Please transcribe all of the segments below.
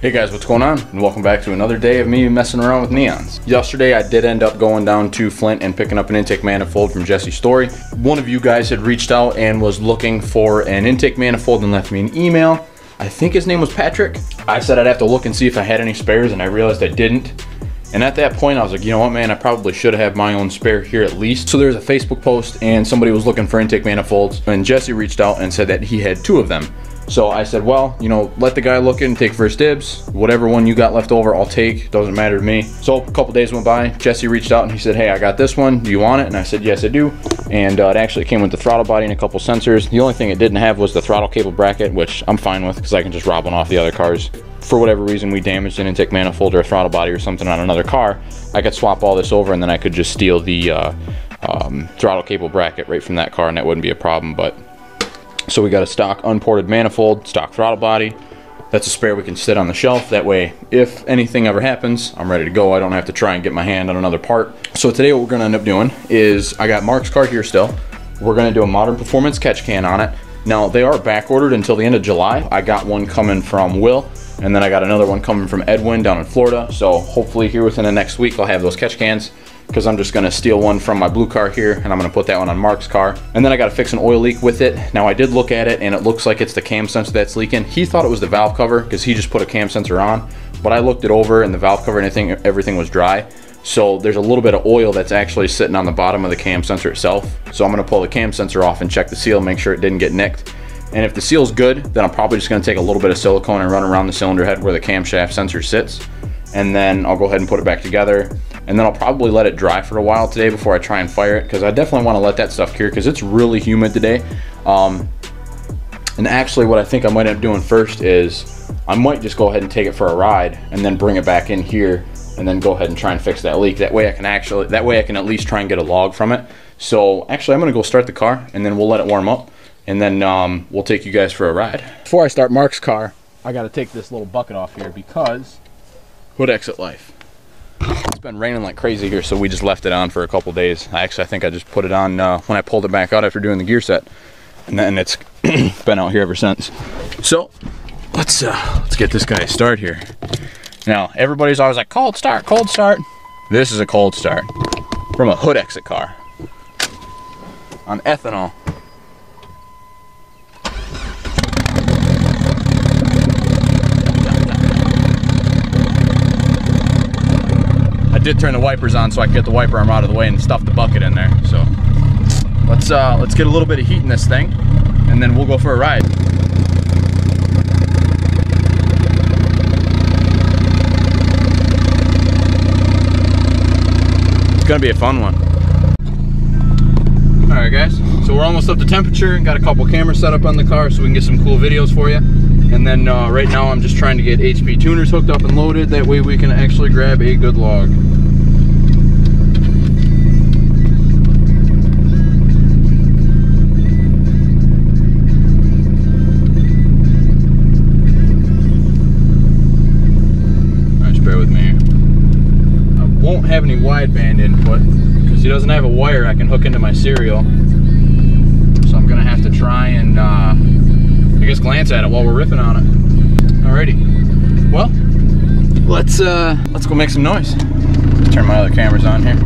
Hey guys, what's going on? And welcome back to another day of me messing around with neons. Yesterday I did end up going down to Flint and picking up an intake manifold from Jesse's Story. One of you guys had reached out and was looking for an intake manifold and left me an email. I think his name was Patrick. I said I'd have to look and see if I had any spares, and I realized I didn't. And at that point I was like, you know what, man, I probably should have my own spare here at least. So there's a Facebook post and somebody was looking for intake manifolds, and Jesse reached out and said that he had 2 of them. So I said, well, you know, let the guy look in, take first dibs. Whatever one you got left over, I'll take. Doesn't matter to me. So a couple days went by. Jesse reached out and he said, hey, I got this one. Do you want it? And I said, yes, I do. And it actually came with the throttle body and a couple sensors. The only thing it didn't have was the throttle cable bracket, which I'm fine with because I can just rob one off the other cars. For whatever reason we damaged an intake manifold or a throttle body or something on another car, I could swap all this over and then I could just steal the throttle cable bracket right from that car, and that wouldn't be a problem. But so we got a stock unported manifold, stock throttle body. That's a spare we can sit on the shelf. That way, if anything ever happens, I'm ready to go. I don't have to try and get my hand on another part. So today what we're gonna end up doing is, I got Mark's car here still. We're gonna do a Modern Performance catch can on it. Now, they are back ordered until the end of July. I got one coming from Will, and then I got another one coming from Edwin down in Florida. So hopefully here within the next week, I'll have those catch cans, because I'm just gonna steal one from my blue car here and I'm gonna put that one on Mark's car. And then I gotta fix an oil leak with it. Now I did look at it and it looks like it's the cam sensor that's leaking. He thought it was the valve cover because he just put a cam sensor on, but I looked it over and the valve cover and everything was dry. So there's a little bit of oil that's actually sitting on the bottom of the cam sensor itself. So I'm gonna pull the cam sensor off and check the seal, make sure it didn't get nicked. And if the seal's good, then I'm probably just gonna take a little bit of silicone and run around the cylinder head where the camshaft sensor sits. And then I'll go ahead and put it back together. And then I'll probably let it dry for a while today before I try and fire it, because I definitely want to let that stuff cure because it's really humid today. And actually what I think I might end up doing first is I might just go ahead and take it for a ride and then bring it back in here and then go ahead and try and fix that leak. That way I can at least try and get a log from it. So actually I'm gonna go start the car and then we'll let it warm up, and then we'll take you guys for a ride. Before I start Mark's car, I gotta take this little bucket off here because hood exit life. It's been raining like crazy here, so we just left it on for a couple days. I think I just put it on when I pulled it back out after doing the gear set, and then it's been out here ever since. So let's get this guy started here. Now everybody's always like, cold start, cold start. This is a cold start from a hood exit car on ethanol. I did turn the wipers on so I can get the wiper arm out of the way and stuff the bucket in there. So let's get a little bit of heat in this thing, and then we'll go for a ride. It's gonna be a fun one. All right, guys. So we're almost up to temperature and got a couple cameras set up on the car so we can get some cool videos for you. And then right now I'm just trying to get HP tuners hooked up and loaded. That way we can actually grab a good log. Alright, just bear with me here. I won't have any wideband input because he doesn't have a wire I can hook into my serial. So I'm gonna have to try and I guess glance at it while we're ripping on it. Alrighty. Well, let's go make some noise. Let's turn my other cameras on here.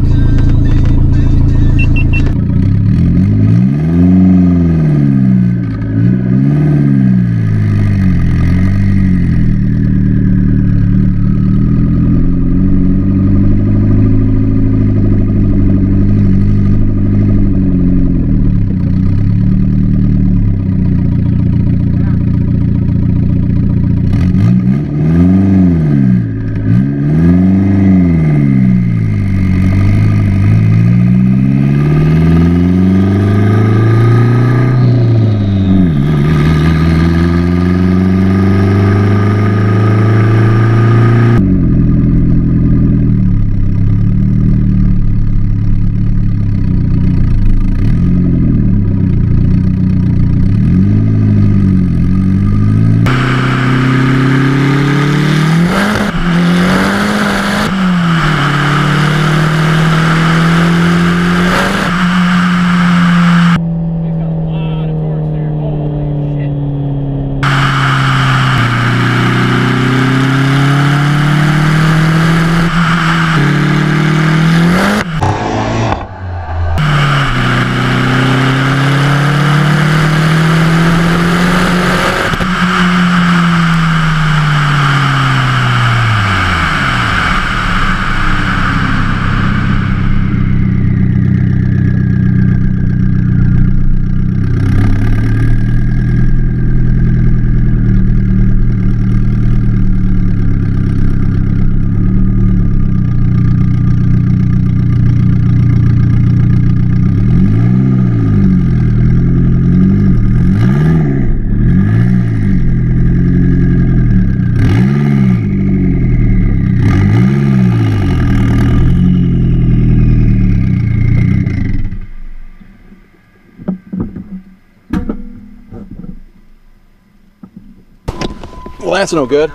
Well, that's no good.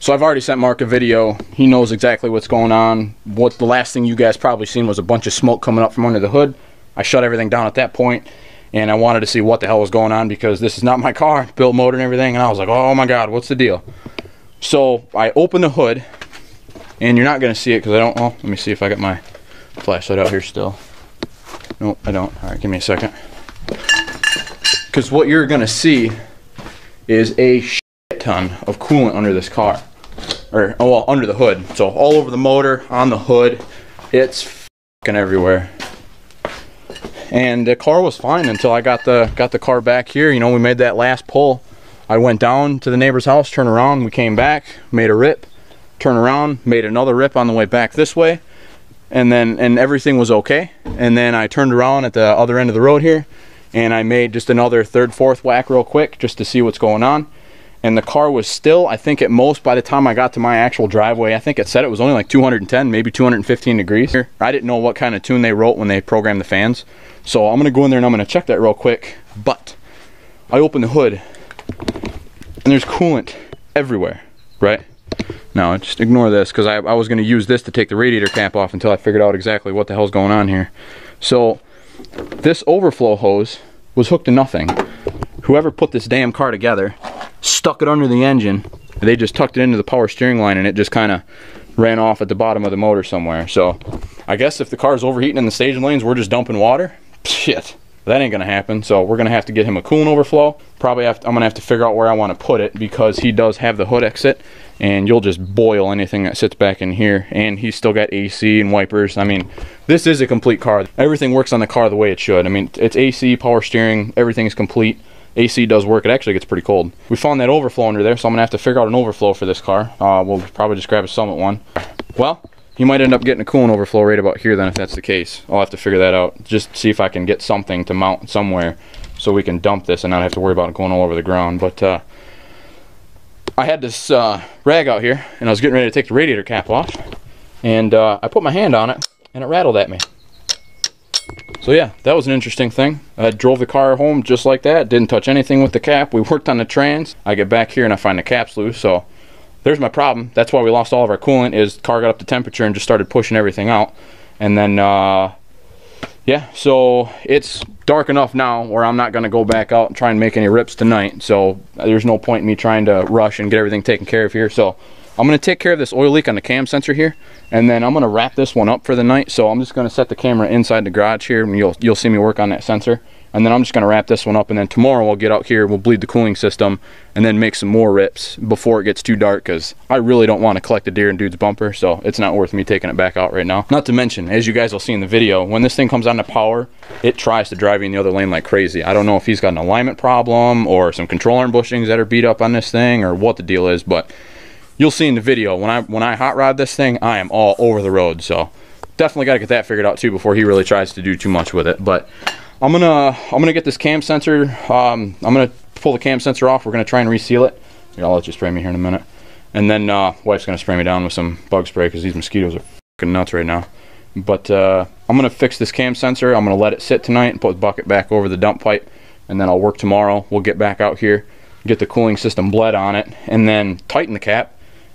So I've already sent Mark a video. He knows exactly what's going on. What the last thing you guys probably seen was a bunch of smoke coming up from under the hood. I shut everything down at that point, and I wanted to see what the hell was going on because this is not my car, built motor and everything, and I was like, oh my god, what's the deal? So I opened the hood, and you're not going to see it because I don't, oh, let me see if I got my flashlight out here still. Nope, I don't. Alright, give me a second. Because what you're going to see is a shit ton of coolant under this car. Or, oh, well, under the hood. So all over the motor, on the hood, it's fucking everywhere. And the car was fine until I got the car back here. You know, we made that last pull. I went down to the neighbor's house, turned around, we came back, made a rip, turned around, made another rip on the way back this way, and everything was okay. And then I turned around at the other end of the road here, and I made just another third, fourth whack real quick just to see what's going on. And the car was still, I think at most, by the time I got to my actual driveway, I think it said it was only like 210, maybe 215 degrees here. I didn't know what kind of tune they wrote when they programmed the fans. So I'm going to go in there and I'm going to check that real quick. But I opened the hood and there's coolant everywhere, right? Now, just ignore this because I was going to use this to take the radiator cap off until I figured out exactly what the hell's going on here. So this overflow hose was hooked to nothing. Whoever put this damn car together stuck it under the engine. They just tucked it into the power steering line and it just kind of ran off at the bottom of the motor somewhere. So I guess if the car's overheating in the staging lanes, we're just dumping water. Shit, that ain't gonna happen. So we're gonna have to get him a coolant overflow. Probably I'm gonna have to figure out where I want to put it because he does have the hood exit and you'll just boil anything that sits back in here. And he's still got AC and wipers. I mean, this is a complete car. Everything works on the car the way it should. I mean, it's AC, power steering, everything's complete. AC does work. It actually gets pretty cold. We found that overflow under there, so I'm gonna have to figure out an overflow for this car. We'll probably just grab a Summit one. Well, you might end up getting a coolant overflow right about here then if that's the case. I'll have to figure that out. Just see if I can get something to mount somewhere so we can dump this and not have to worry about it going all over the ground. But I had this rag out here and I was getting ready to take the radiator cap off and I put my hand on it and it rattled at me. So yeah, that was an interesting thing. I drove the car home just like that, didn't touch anything with the cap. We worked on the trans. I get back here and I find the cap's loose, so there's my problem. That's why we lost all of our coolant, is the car got up to temperature and just started pushing everything out. And then, yeah, so it's dark enough now where I'm not gonna go back out and try and make any rips tonight. So there's no point in me trying to rush and get everything taken care of here. So I'm going to take care of this oil leak on the cam sensor here, and then I'm going to wrap this one up for the night. So I'm just going to set the camera inside the garage here, and you'll see me work on that sensor. And then I'm just going to wrap this one up, and then tomorrow we'll get out here, we'll bleed the cooling system, and then make some more rips before it gets too dark, because I really don't want to collect a deer in dude's bumper, so it's not worth me taking it back out right now. Not to mention, as you guys will see in the video, when this thing comes on to power, it tries to drive you in the other lane like crazy. I don't know if he's got an alignment problem or some control arm bushings that are beat up on this thing or what the deal is, but you'll see in the video, when I hot rod this thing, I am all over the road. So definitely got to get that figured out too before he really tries to do too much with it. But I'm gonna get this cam sensor. I'm gonna pull the cam sensor off. We're gonna try and reseal it. Here, I'll let you spray me here in a minute. And then wife's gonna spray me down with some bug spray because these mosquitoes are fucking nuts right now. But I'm gonna fix this cam sensor. I'm gonna let it sit tonight and put the bucket back over the dump pipe, and then I'll work tomorrow. We'll get back out here, get the cooling system bled on it, and then tighten the cap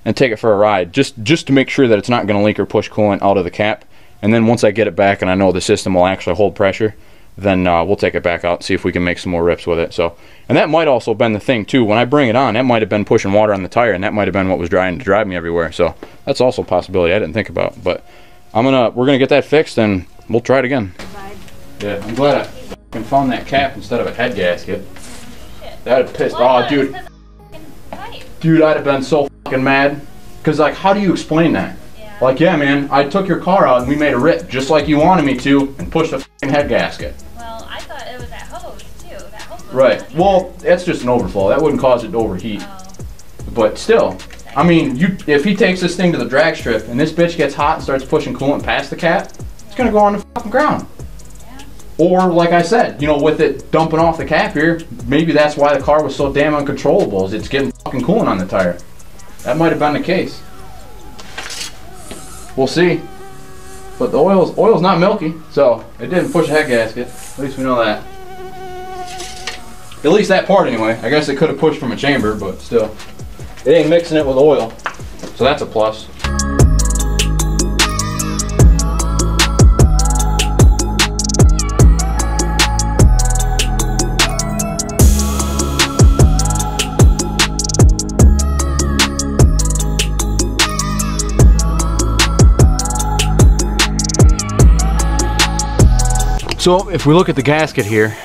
and take it for a ride, just to make sure that it's not going to leak or push coolant out of the cap. And then once I get it back and I know the system will actually hold pressure, then we'll take it back out and see if we can make some more rips with it. So, and that might also have been the thing too. When I bring it on, that might have been pushing water on the tire, and that might have been what was trying to drive me everywhere. So that's also a possibility I didn't think about. But we're gonna get that fixed and we'll try it again. Yeah, I'm glad I found that cap instead of a head gasket. That would pissed. Oh, dude. Dude, I'd have been so fucking mad. Cause like, how do you explain that? Yeah. Like, yeah, man, I took your car out and we made a rip just like you wanted me to, and pushed a fucking head gasket. Well, I thought it was that hose too. That hose was right. Well, that's just an overflow. That wouldn't cause it to overheat. Oh. But still, I mean, if he takes this thing to the drag strip and this bitch gets hot and starts pushing coolant past the cap, it's gonna go on the fucking ground. Or, like I said, you know, with it dumping off the cap here, maybe that's why the car was so damn uncontrollable, is it's getting fucking coolant on the tire. That might have been the case. We'll see. But the oil's not milky, so it didn't push a head gasket. At least we know that. At least that part anyway. I guess it could have pushed from a chamber, but still. It ain't mixing it with oil, so that's a plus. So if we look at the gasket here,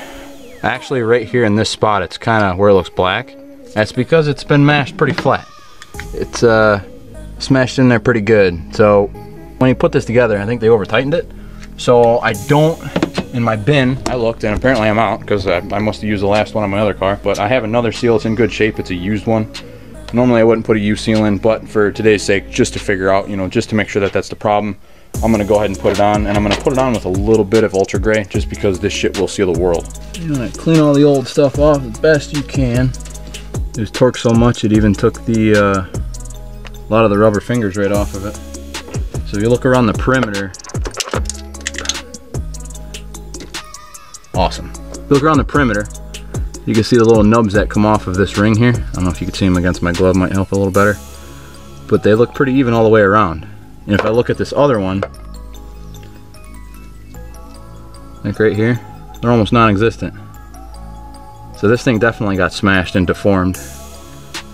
actually right here in this spot, it's kind of where it looks black. That's because it's been mashed pretty flat. It's smashed in there pretty good. So when you put this together, I think they over tightened it. So I don't, in my bin, I looked and apparently I'm out because I must have used the last one on my other car, but I have another seal. It's in good shape. It's a used one. Normally I wouldn't put a used seal in, but for today's sake, just to figure out, you know, just to make sure that that's the problem, I'm gonna go ahead and put it on, and I'm gonna put it on with a little bit of ultra gray just because this shit will seal the world. You wanna clean all the old stuff off as best you can. It was torqued so much it even took the a lot of the rubber fingers right off of it. So if you look around the perimeter, awesome. If you look around the perimeter, you can see the little nubs that come off of this ring here. I don't know if you can see them against my glove, might help a little better. But they look pretty even all the way around. And if I look at this other one, like right here, they're almost non-existent. So this thing definitely got smashed and deformed.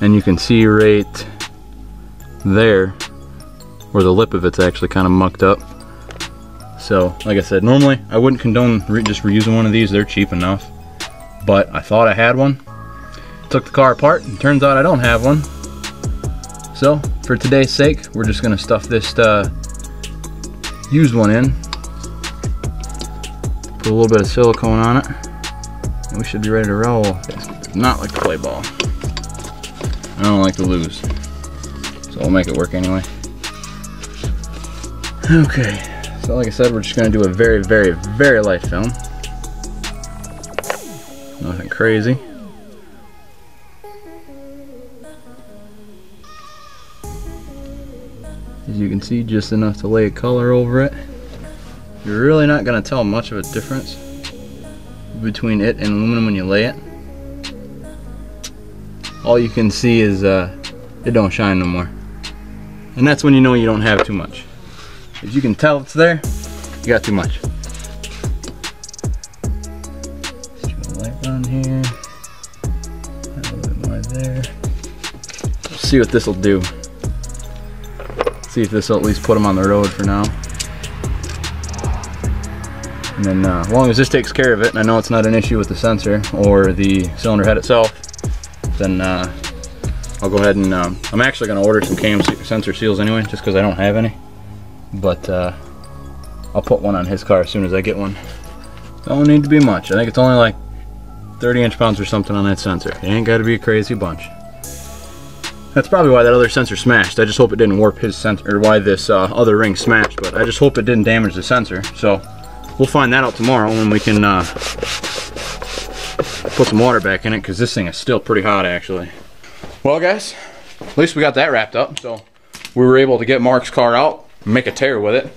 And you can see right there where the lip of it's actually kind of mucked up. So like I said, normally I wouldn't condone just reusing one of these. They're cheap enough. But I thought I had one. Took the car apart and turns out I don't have one. So for today's sake, we're just gonna stuff this used one in. Put a little bit of silicone on it. And we should be ready to roll. It's not like a play ball. I don't like to lose. So I'll make it work anyway. Okay, so like I said, we're just gonna do a very, very, very light film. Nothing crazy. As you can see, just enough to lay a color over it. You're really not going to tell much of a difference between it and aluminum when you lay it. All you can see is it don't shine no more. And that's when you know you don't have too much. As you can tell it's there, you got too much. Just a light on here. A little bit more there. Let's see what this will do. See if this will at least put them on the road for now. And then as long as this takes care of it, and I know it's not an issue with the sensor or the cylinder head itself, then I'll go ahead and I'm actually going to order some cam sensor seals anyway, just because I don't have any. But I'll put one on his car as soon as I get one. Don't need to be much. I think it's only like 30 inch-pounds or something on that sensor. It ain't got to be a crazy bunch. That's probably why that other sensor smashed. I just hope it didn't warp his sensor, or why this other ring smashed, but I just hope it didn't damage the sensor. So we'll find that out tomorrow when we can put some water back in it, because this thing is still pretty hot actually. Well guys, at least we got that wrapped up. So we were able to get Mark's car out, make a tear with it.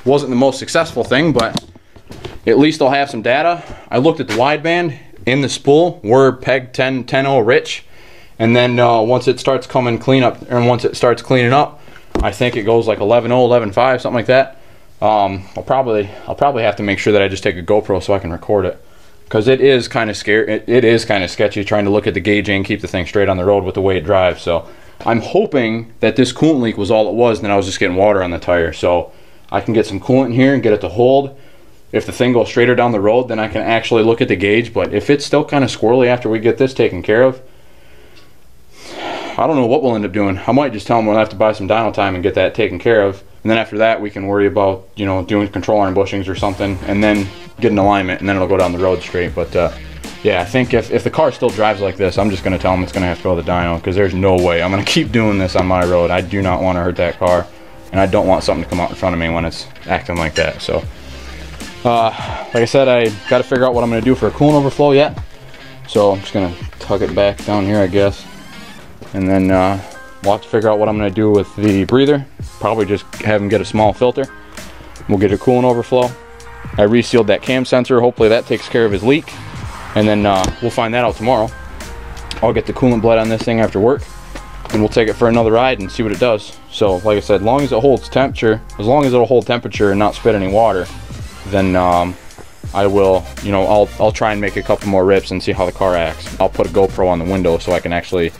Wasn't the most successful thing, but at least I'll have some data. I looked at the wideband in the spool. We're peg 10.0 rich. And then once it starts coming clean up, and once it starts cleaning up, I think it goes like 11.0, 11.5, something like that. I'll probably have to make sure that I just take a GoPro so I can record it, because it is kind of scary. It is kind of sketchy trying to look at the gauging and keep the thing straight on the road with the way it drives. So I'm hoping that this coolant leak was all it was, and then I was just getting water on the tire. So I can get some coolant in here and get it to hold. If the thing goes straighter down the road, then I can actually look at the gauge. But if it's still kind of squirrely after we get this taken care of, I don't know what we'll end up doing. I might just tell them we'll have to buy some dyno time and get that taken care of. And then after that, we can worry about, you know, doing control arm bushings or something, and then get an alignment, and then it'll go down the road straight. But yeah, I think if the car still drives like this, I'm just going to tell them it's going to have to go to the dyno, because there's no way I'm going to keep doing this on my road. I do not want to hurt that car, and I don't want something to come out in front of me when it's acting like that. So like I said, I got to figure out what I'm going to do for a coolant overflow yet. So I'm just going to tug it back down here, I guess. And then we'll have to figure out what I'm going to do with the breather. Probably just have him get a small filter. We'll get a coolant overflow. I resealed that cam sensor. Hopefully that takes care of his leak. And then we'll find that out tomorrow. I'll get the coolant bled on this thing after work, and we'll take it for another ride and see what it does. So like I said, as long as it holds temperature, as long as it'll hold temperature and not spit any water, then I will, you know, I'll try and make a couple more rips and see how the car acts. I'll put a GoPro on the window so I can actually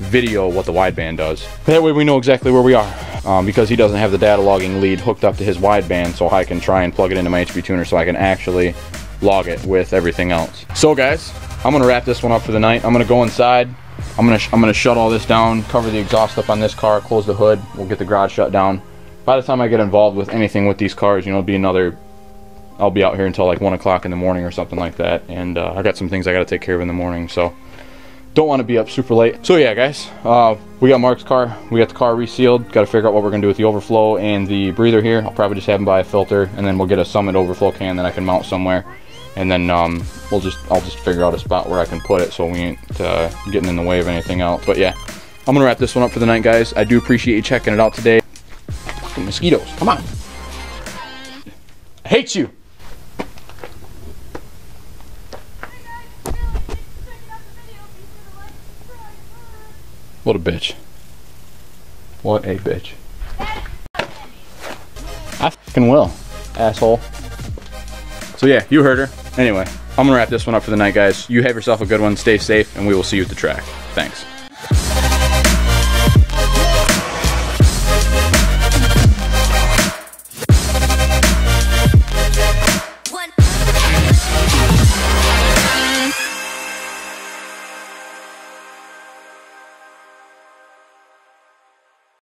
video what the wideband does. That way we know exactly where we are, because he doesn't have the data logging lead hooked up to his wideband, so I can try and plug it into my HP tuner so I can actually log it with everything else. So guys, I'm gonna wrap this one up for the night. I'm gonna go inside. I'm gonna shut all this down, cover the exhaust up on this car, close the hood. We'll get the garage shut down. By the time I get involved with anything with these cars, you know, it'll be another, I'll be out here until like 1 o'clock in the morning or something like that. And I got some things I gotta take care of in the morning, so don't want to be up super late. So yeah, guys, we got Mark's car. We got the car resealed. Got to figure out what we're gonna do with the overflow and the breather here. I'll probably just have him buy a filter, and then we'll get a Summit overflow can that I can mount somewhere. And then I'll just figure out a spot where I can put it so we ain't getting in the way of anything else. But yeah, I'm gonna wrap this one up for the night, guys. I do appreciate you checking it out today. Fucking mosquitoes, come on. I hate you. What a bitch. What a bitch. I fucking will, asshole. So yeah, you heard her. Anyway, I'm gonna wrap this one up for the night, guys. You have yourself a good one, stay safe, and we will see you at the track. Thanks.